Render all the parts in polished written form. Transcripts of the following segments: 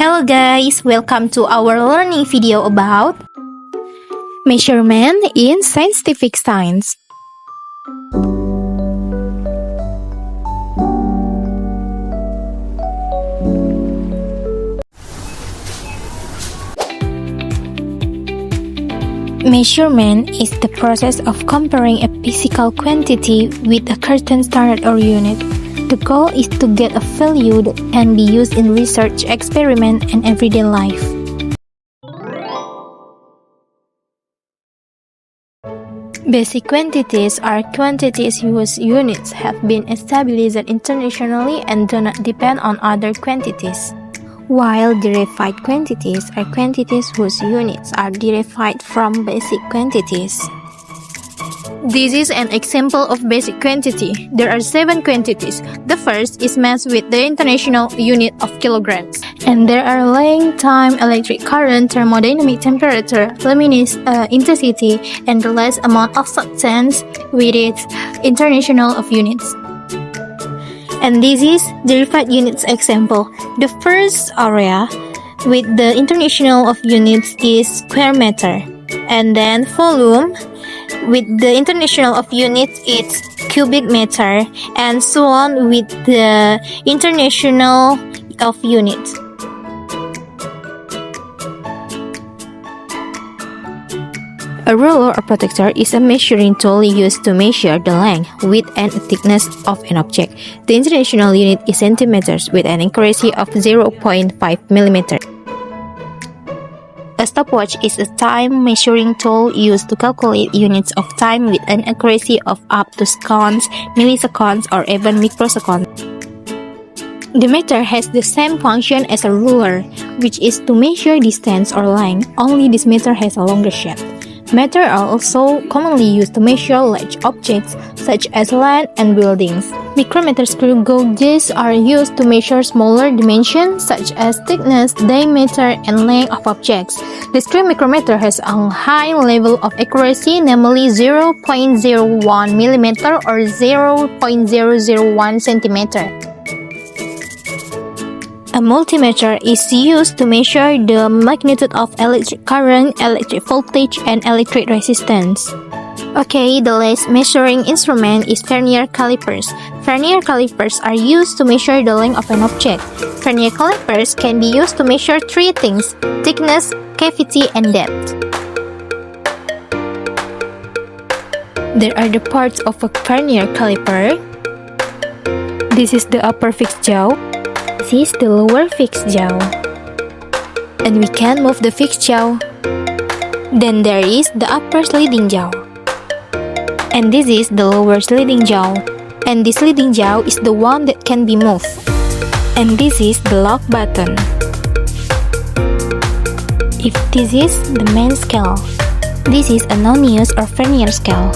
Hello guys, welcome to our learning video about measurement in scientific science. Measurement is the process of comparing a physical quantity with a certain standard or unit. The goal is to get a value that can be used in research, experiment, and everyday life. Basic quantities are quantities whose units have been established internationally and do not depend on other quantities, while derived quantities are quantities whose units are derived from basic quantities. This is an example of basic quantity. There are 7 quantities. The first is mass with the international unit of kilograms. And there are length, time, electric current, thermodynamic temperature, luminous intensity, and the last amount of substance with its international of units. And this is derived units example. The first area with the international of units is square meter. And then volume with the international of units it's cubic meter, and so on with the international of units. A ruler or protractor is a measuring tool used to measure the length, width, and thickness of an object. The international unit is centimeters with an accuracy of 0.5 mm. A stopwatch is a time measuring tool used to calculate units of time with an accuracy of up to seconds, milliseconds, or even microseconds. The meter has the same function as a ruler, which is to measure distance or length, only this meter has a longer shaft. Meter are also commonly used to measure large objects such as land and buildings. Micrometer screw gauges are used to measure smaller dimensions such as thickness, diameter, and length of objects. The screw micrometer has a high level of accuracy, namely 0.01 mm or 0.001 cm. A multimeter is used to measure the magnitude of electric current, electric voltage, and electric resistance. Okay, the last measuring instrument is vernier calipers. Vernier calipers are used to measure the length of an object. Vernier calipers can be used to measure 3 things: thickness, cavity, and depth. There are the parts of a vernier caliper. This is the upper fixed jaw. This is the lower fixed jaw. And we can move the fixed jaw. Then there is the upper sliding jaw. And this is the lower sliding jaw. And this sliding jaw is the one that can be moved. And this is the lock button. If this is the main scale, this is a non-use or vernier scale.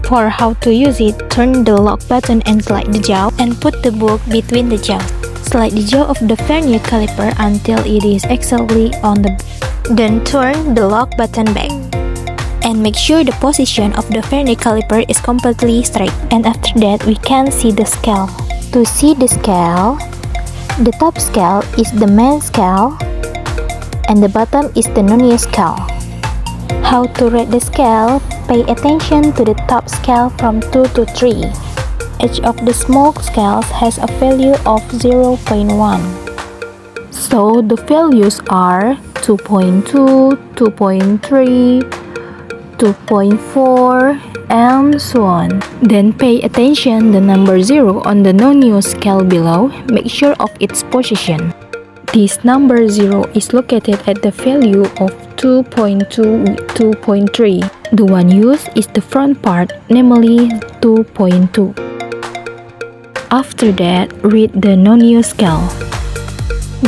For how to use it, turn the lock button and slide the jaw and put the book between the jaws. Slide the jaw of the vernier caliper until it is exactly on the book. Then turn the lock button back. And make sure the position of the vernier caliper is completely straight. And after that, we can see the scale. To see the scale, the top scale is the main scale and the bottom is the non-use scale. How to rate the scale? Pay attention to the top scale from 2 to 3. Each of the small scales has a value of 0.1. So the values are 2.2, 2.3, 2.4, and so on. Then pay attention the number 0 on the non-use scale below. Make sure of its position. This number 0 is located at the value of 2.2 with 2.3. The one used is the front part, namely 2.2. After that, read the non-use scale.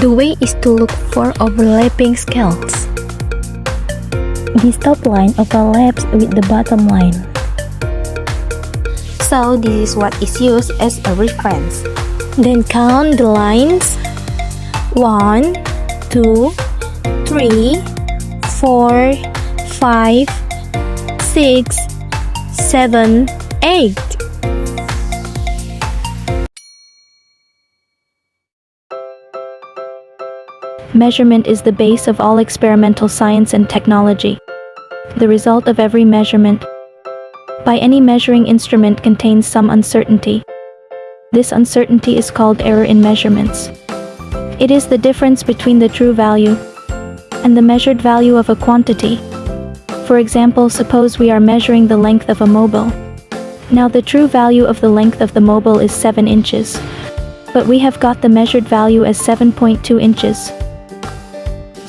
The way is to look for overlapping scales. This top line overlaps with the bottom line. So this is what is used as a reference. Then count the lines. 1, 2, 3, 4, 5, 6, 7, 8. Measurement is the base of all experimental science and technology. The result of every measurement by any measuring instrument contains some uncertainty. This uncertainty is called error in measurements. It is the difference between the true value and the measured value of a quantity. For example, suppose we are measuring the length of a mobile. Now the true value of the length of the mobile is 7 inches, but we have got the measured value as 7.2 inches.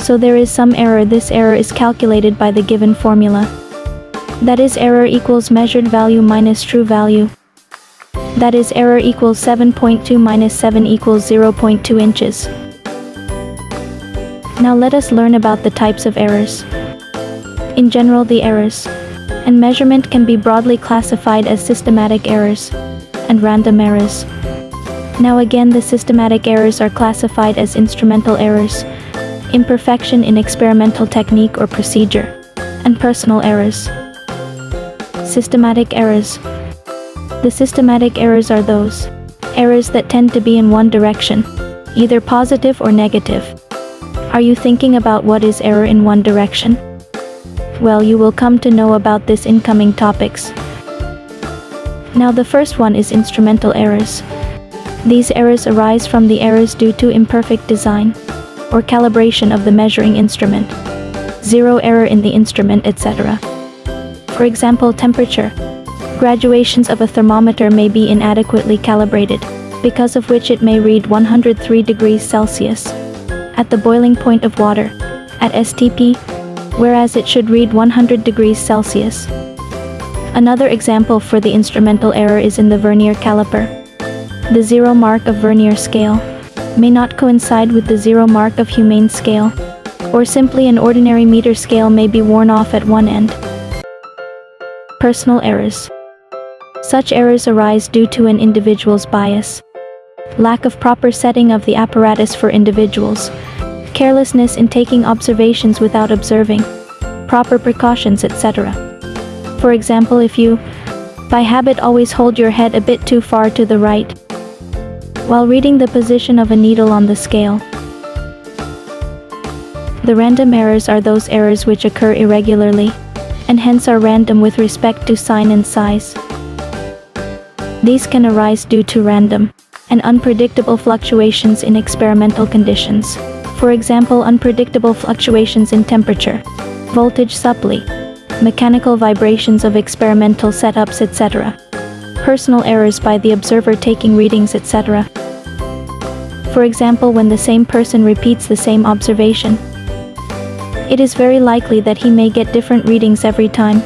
So there is some error. This error is calculated by the given formula. That is, error equals measured value minus true value. That is, error equals 7.2 minus 7 equals 0.2 inches. Now let us learn about the types of errors. In general, the errors and measurement can be broadly classified as systematic errors and random errors. Now again, the systematic errors are classified as instrumental errors, imperfection in experimental technique or procedure, and personal errors. Systematic errors. The systematic errors are those errors that tend to be in one direction, either positive or negative. Are you thinking about what is error in one direction? Well, you will come to know about this in coming topics. Now the first one is instrumental errors. These errors arise from the errors due to imperfect design or calibration of the measuring instrument, zero error in the instrument, etc. For example, temperature. Graduations of a thermometer may be inadequately calibrated, because of which it may read 103 degrees Celsius at the boiling point of water, at STP, whereas it should read 100 degrees Celsius. Another example for the instrumental error is in the vernier caliper. The zero mark of vernier scale may not coincide with the zero mark of humane scale, or simply an ordinary meter scale may be worn off at one end. Personal errors. Such errors arise due to an individual's bias, lack of proper setting of the apparatus for individuals, carelessness in taking observations without observing, proper precautions, etc. For example, if you, by habit, always hold your head a bit too far to the right while reading the position of a needle on the scale. The random errors are those errors which occur irregularly, and hence are random with respect to sign and size. These can arise due to random and unpredictable fluctuations in experimental conditions. For example, unpredictable fluctuations in temperature, voltage supply, mechanical vibrations of experimental setups, etc. Personal errors by the observer taking readings, etc. For example, when the same person repeats the same observation, it is very likely that he may get different readings every time.